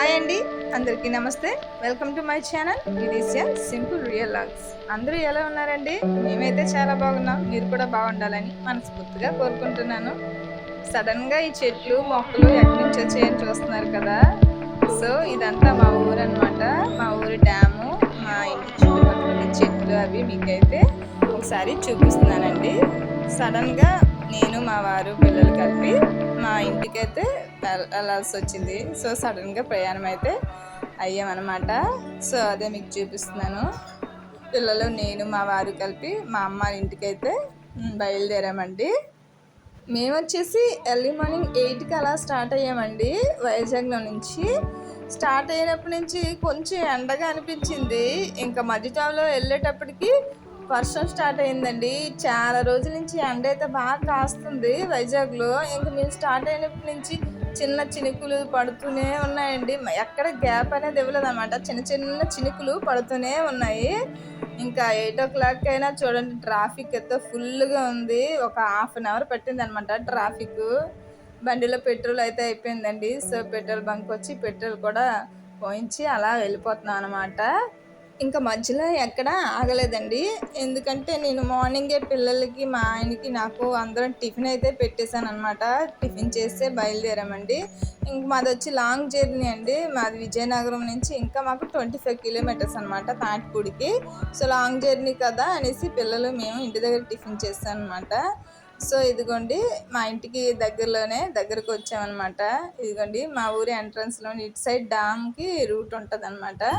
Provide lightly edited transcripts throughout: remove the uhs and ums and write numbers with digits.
Hi అండి, అందరికీ నమస్తే. Welcome to my channel. ఇది సింపుల్ రియల్ లాగ్స్. అందరూ ఎలా ఉన్నారండి? మేమైతే చాలా బాగున్నాం. మీరు కూడా బాగుండాలని మనస్ఫూర్తిగా కోరుకుంటున్నాను. సడన్గా ఈ చెట్లు మొక్కలు ఎక్కడి నుంచి వచ్చాయని చూస్తున్నారు కదా. సో ఇదంతా మా ఊరు అనమాట. మా ఊరు డ్యాము, మా ఇంటి చుట్టుపక్కల చెట్లు అవి మీకైతే ఒకసారి చూపిస్తున్నానండి. సడన్గా నేను మా వారు పిల్లలు కలిపి మా ఇంటికైతే వెళ్ళాల్సి వచ్చింది. సో సడన్గా ప్రయాణం అయితే అయ్యామన్నమాట. సో అదే మీకు చూపిస్తున్నాను. పిల్లలు నేను మా వారు కలిపి మా అమ్మ ఇంటికైతే బయలుదేరామండి. మేము వచ్చేసి ఎర్లీ మార్నింగ్ 8కి అలా స్టార్ట్ అయ్యామండి. వైజాగ్లో నుంచి స్టార్ట్ అయినప్పటి నుంచి కొంచెం ఎండగా అనిపించింది. ఇంకా మధ్యటంలో వెళ్ళేటప్పటికి వర్షం స్టార్ట్ అయిందండి. చాలా రోజుల నుంచి ఎండ అయితే బాగా కాస్తుంది వైజాగ్లో. ఇంకా మేము స్టార్ట్ అయినప్పటి నుంచి చిన్న చినుకులు పడుతూనే ఉన్నాయండి. ఎక్కడ గ్యాప్ అనేది ఇవ్వలేదు అనమాట. చిన్న చిన్న చినుకులు పడుతూనే ఉన్నాయి. ఇంకా 8 అయినా చూడండి, ట్రాఫిక్ అయితే ఫుల్గా ఉంది. ఒక ½ పట్టింది అనమాట ట్రాఫిక్. బండిలో పెట్రోల్ అయితే అయిపోయిందండి. సో పెట్రోల్ బంక్ వచ్చి పెట్రోల్ కూడా పోయించి అలా వెళ్ళిపోతున్నాం అనమాట. ఇంకా మధ్యలో ఎక్కడ ఆగలేదండి. ఎందుకంటే నేను మార్నింగే పిల్లలకి, మా ఆయనకి, నాకు అందరం టిఫిన్ అయితే పెట్టేశాను అనమాట. టిఫిన్ చేస్తే బయలుదేరామండి. ఇంక మాది వచ్చి లాంగ్ జర్నీ అండి. మాది విజయనగరం నుంచి ఇంకా మాకు 25 కిలోమీటర్స్ అనమాట తాటిపూడికి. సో లాంగ్ జర్నీ కదా అనేసి పిల్లలు మేము ఇంటి దగ్గర టిఫిన్ చేస్తాం అనమాట. సో ఇదిగోండి మా ఇంటికి దగ్గరకు వచ్చామన్నమాట. ఇదిగోండి మా ఊరి ఎంట్రన్స్లోని ఇటు సైడ్ డ్యామ్కి రూట్ ఉంటుంది అనమాట.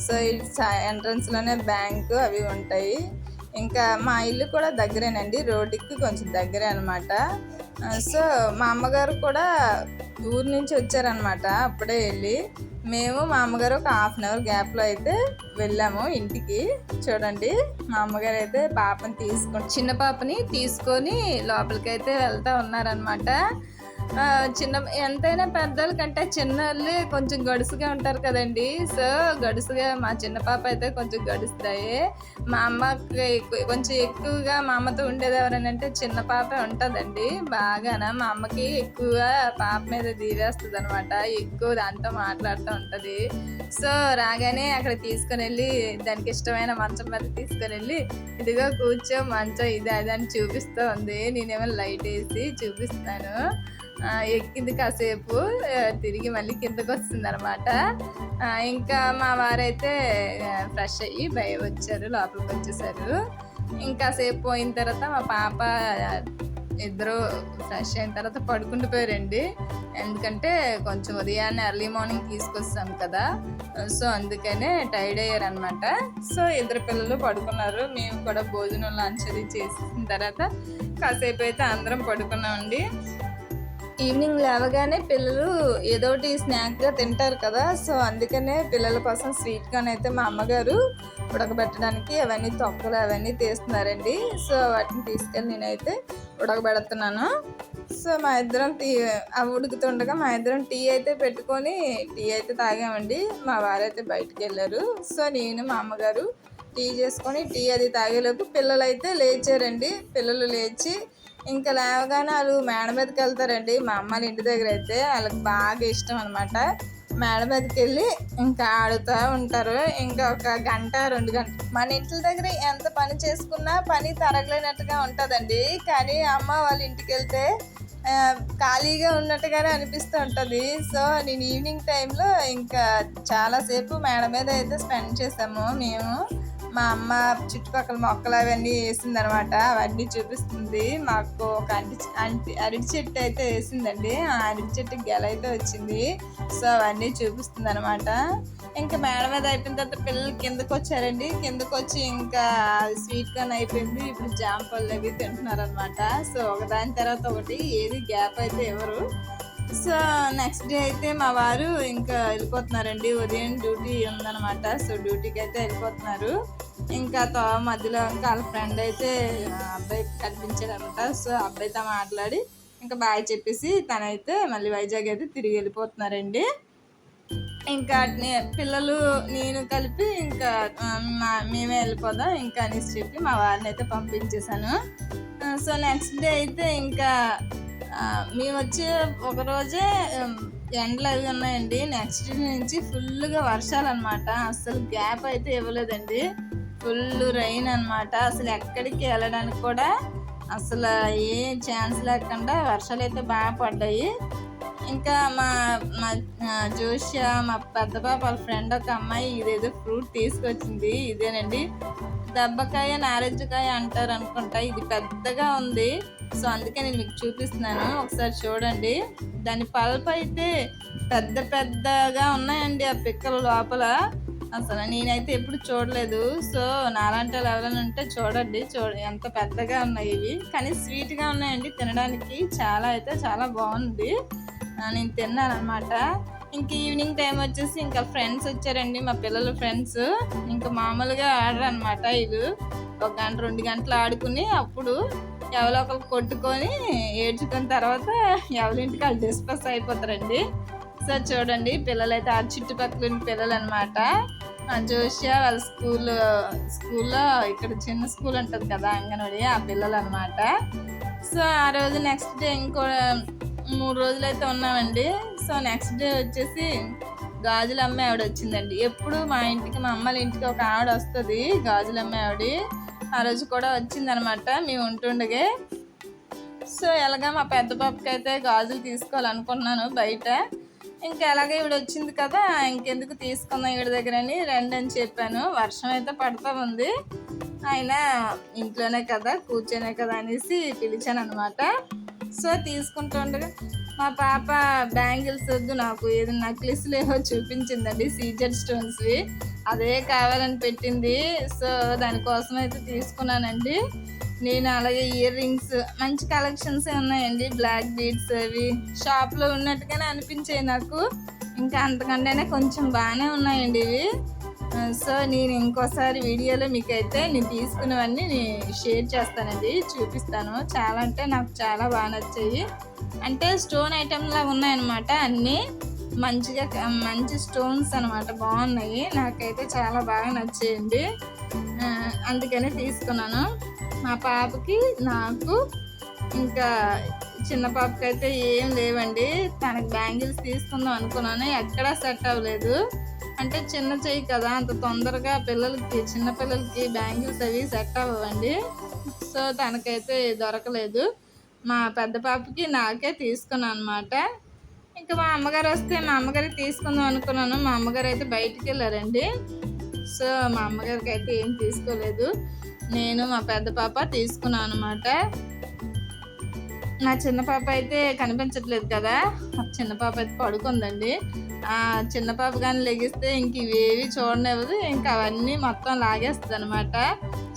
సో ఇటు ఎంట్రన్స్లోనే బ్యాంకు అవి ఉంటాయి. ఇంకా మా ఇల్లు కూడా దగ్గరేనండి, రోడ్డుకి కొంచెం దగ్గరే అనమాట. సో మా అమ్మగారు కూడా ఊరు నుంచి వచ్చారనమాట. అప్పుడే వెళ్ళి మేము మా అమ్మగారు ఒక ½ అవర్ గ్యాప్లో అయితే వెళ్ళాము ఇంటికి. చూడండి మా అమ్మగారు అయితే చిన్న పాపని తీసుకొని లోపలికి అయితే వెళ్తూ ఉన్నారనమాట. ఎంతైనా పెద్దల కంటే చిన్నోళ్ళే కొంచెం గడుసుగా ఉంటారు కదండి. సో గడుసుగా మా చిన్న పాప అయితే కొంచెం గడుస్తాయి. మా అమ్మకి కొంచెం ఎక్కువగా మా అమ్మతో ఉండేది ఎవరనంటే చిన్న పాపే ఉంటుందండి. బాగానా మా అమ్మకి ఎక్కువగా పాప మీద తీరేస్తుంది అనమాట. ఎక్కువ దాంతో మాట్లాడుతూ ఉంటుంది. సో రాగానే అక్కడ తీసుకొని వెళ్ళి దానికి ఇష్టమైన మంచం మీద తీసుకొని వెళ్ళి ఇదిగో కూర్చో మంచం ఇది అది అని చూపిస్తూ ఉంది. నేనేమో లైట్ వేసి చూపిస్తాను. ఎక్కింది, కాసేపు తిరిగి మళ్ళీ కిందకు వస్తుంది అనమాట. ఇంకా మా వారైతే ఫ్రెష్ అయ్యి వచ్చారు, లోపలికి వచ్చేసారు. ఇంకాసేపు పోయిన తర్వాత మా పాప ఇద్దరు ఫ్రెష్ అయిన తర్వాత పడుకుండిపోయారండి. ఎందుకంటే కొంచెం ఉదయాన్నే ఎర్లీ మార్నింగ్ తీసుకొస్తాం కదా. సో అందుకనే టైర్డ్ అయ్యారనమాట. సో ఇద్దరు పిల్లలు పడుకున్నారు. మేము కూడా భోజనం లంచ్ అది చేసిన తర్వాత కాసేపు అయితే అందరం పడుకున్నామండి. ఈవినింగ్ లేవగానే పిల్లలు ఏదో ఒకటి స్నాక్గా తింటారు కదా. సో అందుకనే పిల్లల కోసం స్వీట్గానైతే మా అమ్మగారు ఉడకబెట్టడానికి అవన్నీ తొక్కలు అవన్నీ తీస్తున్నారండి. సో వాటిని తీసుకెళ్ళి నేనైతే ఉడకబెడుతున్నాను. సో మా ఇద్దరం అవి ఉడుకుతుండగా మా ఇద్దరం టీ అయితే పెట్టుకొని టీ అయితే తాగామండి. మా వారైతే బయటికి వెళ్ళారు. సో నేను మా అమ్మగారు టీ చేసుకొని టీ అది తాగేలోపు పిల్లలు అయితే లేచారండి. పిల్లలు లేచి ఇంకా లేవగానే వాళ్ళు మేడ మీదకి వెళ్తారండి. మా అమ్మాయిల ఇంటి దగ్గర అయితే వాళ్ళకి బాగా ఇష్టం అనమాట. మేడ మీదకి వెళ్ళి ఇంకా ఆడుతూ ఉంటారు. ఇంకా ఒక 1-2 గంటలు మన ఇంటి దగ్గర ఎంత పని చేసుకున్నా పని తరగలేనట్టుగా ఉంటుందండి. కానీ అమ్మ వాళ్ళ ఇంటికి వెళ్తే ఖాళీగా ఉన్నట్టుగానే అనిపిస్తూ ఉంటుంది. సో నేను ఈవినింగ్ టైంలో ఇంకా చాలాసేపు మేడ మీద అయితే స్పెండ్ చేసాము మేము. మా అమ్మ చుట్టుపక్కల మొక్కలు అవన్నీ వేసిందనమాట. అవన్నీ చూపిస్తుంది. మాకు ఒక అరటి చెట్టు అయితే వేసిందండి. ఆ అరటి చెట్టుకి గెల అయితే వచ్చింది. సో అవన్నీ చూపిస్తుంది అనమాట. ఇంకా మేడ మీద అయిపోయిన తర్వాత పిల్లలు కిందకు వచ్చారండి. కిందకు వచ్చి ఇంకా స్వీట్ కార్న్ అయిపోయింది. ఇప్పుడు జామ పళ్ళు అవి తింటున్నారు అనమాట. సో ఒకదాని తర్వాత ఒకటి ఏది గ్యాప్ అయితే ఎవరు. సో నెక్స్ట్ డే అయితే మా వారు ఇంకా వెళ్ళిపోతున్నారండి. ఉదయం డ్యూటీ ఉందన్నమాట. సో డ్యూటీకి అయితే వెళ్ళిపోతున్నారు. ఇంకా మధ్యలో ఇంకా వాళ్ళ ఫ్రెండ్ అయితే అబ్బాయి కనిపించారనమాట. సో అబ్బాయితో మాట్లాడి ఇంకా బాయ్ చెప్పేసి తనైతే మళ్ళీ వైజాగ్ అయితే తిరిగి వెళ్ళిపోతున్నారండి. ఇంకా పిల్లలు నేను కలిపి ఇంకా మేమే వెళ్ళిపోదాం ఇంకా అనేసి చెప్పి మా వారిని అయితే పంపించేశాను. సో నెక్స్ట్ డే అయితే ఇంకా మేము వచ్చి ఒకరోజే ఎండలు అవి ఉన్నాయండి. నెక్స్ట్ డే నుంచి ఫుల్గా వర్షాలు అనమాట. అసలు గ్యాప్ అయితే ఇవ్వలేదండి. ఫుల్ రైన్ అనమాట. అసలు ఎక్కడికి వెళ్ళడానికి కూడా అసలు ఏ ఛాన్స్ లేకుండా వర్షాలు అయితే బాగా పడ్డాయి. ఇంకా మా మా జోష్య మా పెద్ద పాప వాళ్ళ ఫ్రెండ్ ఒక అమ్మాయి ఇదేదో ఫ్రూట్ తీసుకొచ్చింది. ఇదేనండి దెబ్బకాయ నారింజకాయ అంటారు అనుకుంటా. ఇది పెద్దగా ఉంది. సో అందుకే నేను మీకు చూపిస్తున్నాను, ఒకసారి చూడండి. దాని పల్ప్ అయితే పెద్ద పెద్దగా ఉన్నాయండి ఆ పిక్కల లోపల. అసలు నేనైతే ఎప్పుడు చూడలేదు. సో నాలాంటి ఎవరైనా ఉంటే చూడండి, ఎంత పెద్దగా ఉన్నాయి ఇవి. కానీ స్వీట్గా ఉన్నాయండి తినడానికి. చాలా బాగుంది. నేను తిన్నాను అనమాట. ఇంక ఈవినింగ్ టైం వచ్చేసి ఇంకా ఫ్రెండ్స్ వచ్చారండి, మా పిల్లల ఫ్రెండ్స్. ఇంకా మామూలుగా ఆడరు అనమాట. వీళ్ళు 1 గంట 2 గంటలు ఆడుకుని అప్పుడు ఎవరో ఒకరు కొట్టుకొని ఏడ్చుకున్న తర్వాత ఎవరింటికి వాళ్ళు డిస్పస్ అయిపోతారండి. సో చూడండి, పిల్లలైతే ఆ చుట్టుపక్కల పిల్లలు అనమాట. జోష్య వాళ్ళ స్కూల్లో ఇక్కడ చిన్న స్కూల్ ఉంటుంది కదా, అంగన్వాడీ, ఆ పిల్లలు అనమాట. సో ఆ రోజు నెక్స్ట్ డే ఇంకో 3 రోజులైతే ఉన్నామండి. సో నెక్స్ట్ డే వచ్చేసి గాజుల అమ్మాయి ఆవిడ వచ్చిందండి. ఎప్పుడు మా ఇంటికి, మా అమ్మల ఇంటికి ఒక ఆవిడ వస్తుంది, గాజుల అమ్మాయి ఆవిడ. ఆ రోజు కూడా వచ్చిందనమాట మేము ఉంటుండగే. సో ఎలాగా మా పెద్ద పాపకి అయితే గాజులు తీసుకోవాలనుకున్నాను బయట. ఇంకా ఎలాగ ఈవిడ వచ్చింది కదా, ఇంకెందుకు తీసుకుందాం ఈవిడ దగ్గర అని రండి అని చెప్పాను. వర్షం అయితే పడుతూ ఉంది, అయినా ఇంట్లోనే కదా కూర్చొనే కదా అనేసి పిలిచాను అనమాట. సో తీసుకుంటుండగా మా పాప బ్యాంగిల్స్ వద్దు, నాకు ఏదో నెక్లెస్లు ఏవో చూపించిందండి, సీజెడ్ స్టోన్స్వి. అదే కావాలని పెట్టింది. సో దానికోసం అయితే తీసుకున్నానండి నేను. అలాగే ఇయర్ రింగ్స్ మంచి కలెక్షన్స్ ఉన్నాయండి. బ్లాక్ బీడ్స్ అవి షాప్లో ఉన్నట్టుగానే అనిపించాయి నాకు. ఇంకా అంతకంటేనే కొంచెం బాగానే ఉన్నాయండి ఇవి. సో నేను ఇంకోసారి వీడియోలో మీకైతే నేను తీసుకున్నవన్నీ షేర్ చేస్తానండి, చూపిస్తాను. చాలా అంటే నాకు చాలా బాగా నచ్చాయి. అంటే స్టోన్ ఐటెంలా ఉన్నాయన్నమాట. అన్నీ మంచి స్టోన్స్ అనమాట, బాగున్నాయి. నాకైతే చాలా బాగా నచ్చాయండి, అందుకనే తీసుకున్నాను. మా పాపకి, నాకు, ఇంకా చిన్న పాపకి అయితే ఏం లేవండి. తనకి బ్యాంగిల్స్ తీసుకుందాం అనుకున్నాను, ఎక్కడా సెట్ అవ్వలేదు. అంటే చిన్న చెయ్యి కదా, అంత తొందరగా చిన్నపిల్లలకి బ్యాంగిల్స్ అవి సెట్ అవ్వండి. సో తనకైతే దొరకలేదు. మా పెద్ద పాపకి, నాకే తీసుకున్నాను అనమాట. ఇంకా మా అమ్మగారు వస్తే మా అమ్మగారికి తీసుకుందాం అనుకున్నాను. మా అమ్మగారు అయితే బయటికి వెళ్ళారండి. సో మా అమ్మగారికి అయితే ఏం తీసుకోలేదు. నేను మా పెద్ద పాప తీసుకున్నాను అనమాట. నా చిన్న పాప అయితే కనిపించట్లేదు కదా, చిన్న పాప అయితే పడుకుందండి. చిన్న పాప కానీ లెగిస్తే ఇంక ఇవేవి చూడనివ్వదు, ఇంకా అవన్నీ మొత్తం లాగేస్తుంది అనమాట.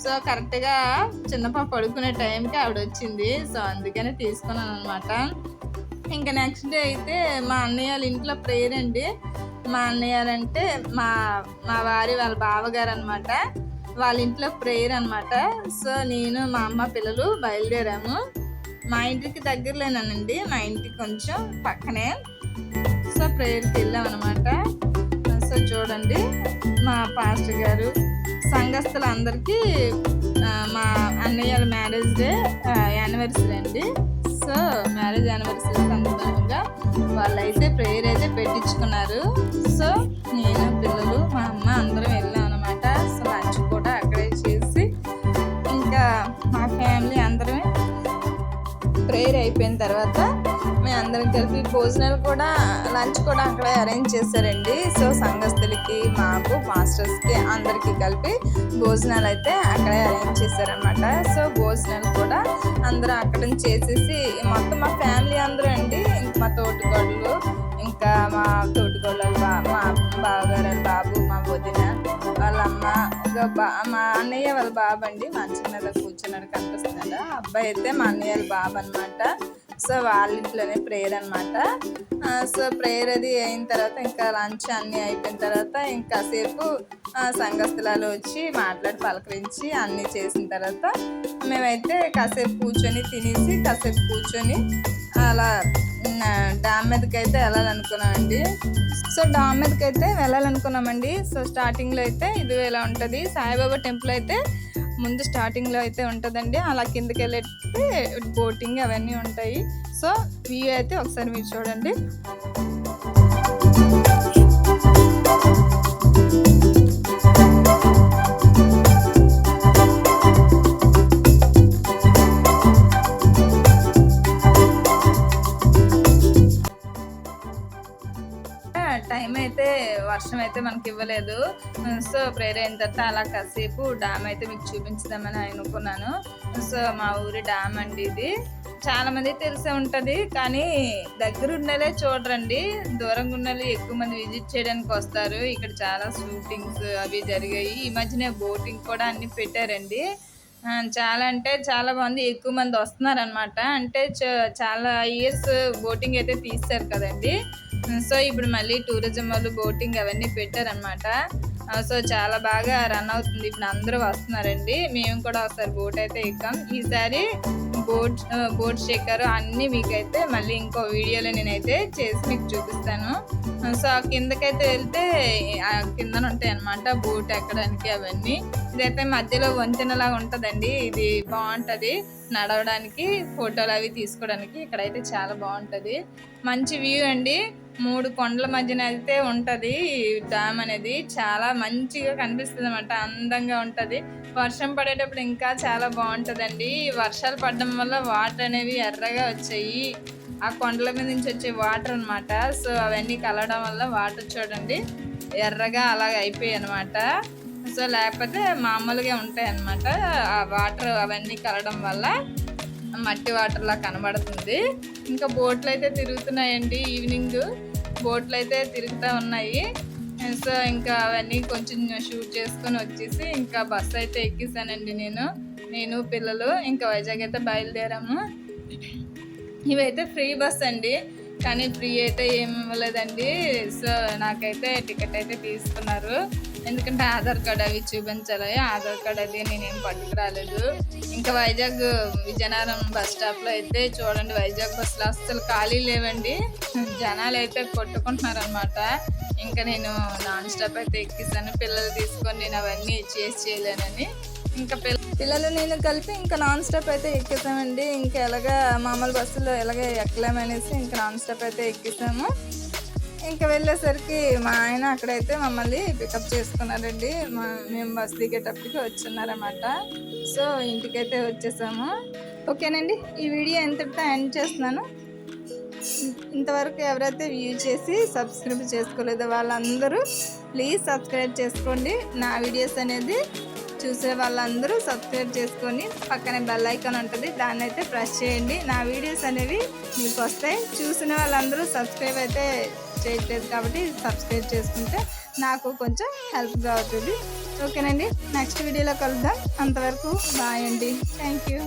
సో కరెక్ట్గా చిన్న పాప పడుకునే టైంకి ఆవిడ వచ్చింది. సో అందుకనే తీసుకున్నాను అనమాట. ఇంకా నెక్స్ట్ డే అయితే మా అన్నయ్య వాళ్ళ ఇంట్లో ప్రేయర్ అండి. మా అన్నయ్యారంటే మా వారి వాళ్ళ బావగారు అనమాట. వాళ్ళ ఇంట్లో ప్రేయర్ అనమాట. సో నేను, మా అమ్మ, పిల్లలు బయలుదేరాము. మా ఇంటికి దగ్గరలోనేనండి, మా ఇంటికి కొంచెం పక్కనే. సో ప్రేయర్కి వెళ్ళాం అనమాట. సో చూడండి, మా పాస్టర్ గారు, సంఘస్థులందరికీ మా అన్నయ్య వాళ్ళ మ్యారేజ్ డే యానివర్సరీ అండి. సో మ్యారేజ్ యానివర్సరీ సందర్భంగా వాళ్ళైతే ప్రేయర్ అయితే పెట్టించుకున్నారు. సో నేను, పిల్లలు, మా అమ్మ అందరం వెళ్ళాం అనమాట. సో లంచ్ కూడా అక్కడే చేసి ఇంకా మా ఫ్యామిలీ అందరమే ప్రేయర్ అయిపోయిన తర్వాత మేము అందరం కలిపి భోజనాలు కూడా, లంచ్ కూడా అక్కడే అరేంజ్ చేశారండి. సో సంఘస్థులకి, మాకు, మాస్టర్స్కి అందరికీ కలిపి భోజనాలు అయితే అక్కడే అరేంజ్ చేశారనమాట. సో భోజనాలు కూడా అందరూ అక్కడ చేసేసి మొత్తం మా ఫ్యామిలీ అందరూ అండి, మా తోటికోడలు, ఇంకా మా తోటికోడలు, మా బావగారు బాబు, మా వదిన వాళ్ళమ్మ, ఇంకా మా అన్నయ్య వాళ్ళ బాబు అండి, మంచం మీద కూర్చున్నాడు కనిపిస్తున్నాడు. అబ్బాయి అయితే మా అన్నయ్య వాళ్ళ బాబు అనమాట. సో వాళ్ళ ఇంట్లోనే ప్రేయర్ అనమాట. సో ప్రేయర్ అది అయిన తర్వాత ఇంకా లంచ్ అన్నీ అయిపోయిన తర్వాత ఇంకాసేపు సంఘస్థలాలు వచ్చి మాట్లాడి పలకరించి అన్నీ చేసిన తర్వాత మేమైతే కాసేపు కూర్చొని తినేసి కాసేపు కూర్చొని అలా డ్యామ్ మీదకి అయితే వెళ్ళాలనుకున్నామండి. సో డ్యామ్ మీదకి అయితే వెళ్ళాలనుకున్నామండి. సో స్టార్టింగ్లో అయితే ఇది ఇలా ఉంటుంది. సాయిబాబా టెంపుల్ అయితే ముందు స్టార్టింగ్లో అయితే ఉంటుందండి. అలా కిందకి వెళ్ళితే బోటింగ్ అవన్నీ ఉంటాయి. సో వ్యూ అయితే ఒకసారి మీరు చూడండి. టైం అయితే వర్షం అయితే మనకి ఇవ్వలేదు. సో ప్రేయర్ అయిన తర్వాత అలా కాసేపు డ్యామ్ అయితే మీకు చూపించుదామని అనుకున్నాను. సో మా ఊరి డ్యామ్ అండి ఇది. చాలా మంది తెలిసే ఉంటుంది, కానీ దగ్గర ఉన్నలే చూడరండి. దూరంగా ఉన్నలు ఎక్కువ మంది విజిట్ చేయడానికి వస్తారు. ఇక్కడ చాలా షూటింగ్స్ అవి జరిగాయి. ఈ మధ్యనే బోటింగ్ కూడా అన్ని పెట్టారండి. చాలా అంటే చాలా మంది ఎక్కువ మంది వస్తున్నారనమాట. అంటే చాలా ఇయర్స్ బోటింగ్ అయితే తీస్తారు కదండి. సో ఇప్పుడు మళ్ళీ టూరిజం వాళ్ళు బోటింగ్ అవన్నీ పెట్టారనమాట. సో చాలా బాగా రన్ అవుతుంది. ఇప్పుడు అందరూ వస్తున్నారండి. మేము కూడా ఒకసారి బోట్ అయితే ఎక్కాం. ఈసారి బోట్ షేకర్ అన్నీ మీకైతే మళ్ళీ ఇంకో వీడియోలో నేనైతే చేసి మీకు చూపిస్తాను. సో ఆ కిందకైతే వెళ్తే కిందన ఉంటాయి అన్నమాట బోట్ ఎక్కడానికి అవన్నీ. ఇదైతే మధ్యలో వంతెనలాగా ఉంటుందండి. ఇది బాగుంటుంది నడవడానికి, ఫోటోలు అవి తీసుకోవడానికి. ఇక్కడైతే చాలా బాగుంటుంది, మంచి వ్యూ అండి. 3 కొండల మధ్యన అయితే ఉంటుంది డ్యామ్ అనేది. చాలా మంచిగా కనిపిస్తుంది అన్నమాట, అందంగా ఉంటుంది. వర్షం పడేటప్పుడు ఇంకా చాలా బాగుంటుందండి. వర్షాలు పడడం వల్ల వాటర్ అనేవి ఎర్రగా వచ్చాయి. ఆ కొండల మీద నుంచి వచ్చే వాటర్ అనమాట. సో అవన్నీ కలవడం వల్ల వాటర్ చూడండి ఎర్రగా అలాగ అయిపోయాయి అనమాట. సో లేకపోతే మామూలుగా ఉంటాయి అన్నమాట. ఆ వాటర్ అవన్నీ కలవడం వల్ల మట్టి వాటర్లా కనబడుతుంది. ఇంకా బోట్లు అయితే తిరుగుతున్నాయండి. ఈవినింగ్ బోట్లు అయితే తిరుగుతూ ఉన్నాయి. సో ఇంకా అవన్నీ కొంచెం షూట్ చేసుకొని వచ్చేసి ఇంకా బస్సు అయితే ఎక్కిస్తానండి నేను పిల్లలు. ఇంకా వైజాగ్ అయితే బయలుదేరాము. ఇవైతే ఫ్రీ బస్ అండి, కానీ ఫ్రీ అయితే ఏమి ఇవ్వలేదండి. సో నాకైతే టికెట్ అయితే తీసుకున్నారు, ఎందుకంటే ఆధార్ కార్డ్ అవి చూపించాలి. ఆధార్ కార్డ్ అది నేనేం పట్టుకురాలేదు. ఇంకా వైజాగ్ విజయనగరం బస్ స్టాప్లో అయితే చూడండి, వైజాగ్ బస్సులో అస్సలు ఖాళీ లేవండి. జనాలు అయితే కొట్టుకుంటున్నారు అనమాట. ఇంకా నేను నాన్ స్టాప్ అయితే ఎక్కిస్తాను. పిల్లలు తీసుకొని నేను అవన్నీ చేయలేనని ఇంకా పిల్లలు నేను కలిపి ఇంకా నాన్ స్టాప్ అయితే ఎక్కిస్తామండి. ఇంకా ఎలాగా మామూలు బస్సులో ఎలాగే ఎక్కలేమనేసి ఇంకా నాన్ స్టాప్ అయితే ఎక్కిస్తాము. ఇంకా వెళ్ళేసరికి మా ఆయన అక్కడైతే మమ్మల్ని పికప్ చేసుకున్నారండి. మేము బస్ దిగేటప్పటికి వచ్చున్నారన్నమాట. సో ఇంటికైతే వచ్చేసాము. ఓకేనండి, ఈ వీడియో ఎంతటితో ఎండ్ చేస్తున్నాను. ఇంతవరకు ఎవరైతే వ్యూ చేసి సబ్స్క్రైబ్ చేసుకోలేదో వాళ్ళందరూ ప్లీజ్ సబ్స్క్రైబ్ చేసుకోండి. నా వీడియోస్ అనేది చూసే వాళ్ళందరూ సబ్స్క్రైబ్ చేసుకొని పక్కనే బెల్ ఐకాన్ ఉంటుంది, దాన్ని అయితే ప్రెస్ చేయండి. నా వీడియోస్ అనేవి మీకు వస్తాయి. చూసిన వాళ్ళందరూ సబ్స్క్రైబ్ అయితే చేయట్లేదు కాబట్టి సబ్స్క్రైబ్ చేసుకుంటే నాకు కొంచెం హెల్ప్గా అవుతుంది. ఓకేనండి, నెక్స్ట్ వీడియోలో కలుద్దాం. అంతవరకు బాయ్ అండి. Thank you.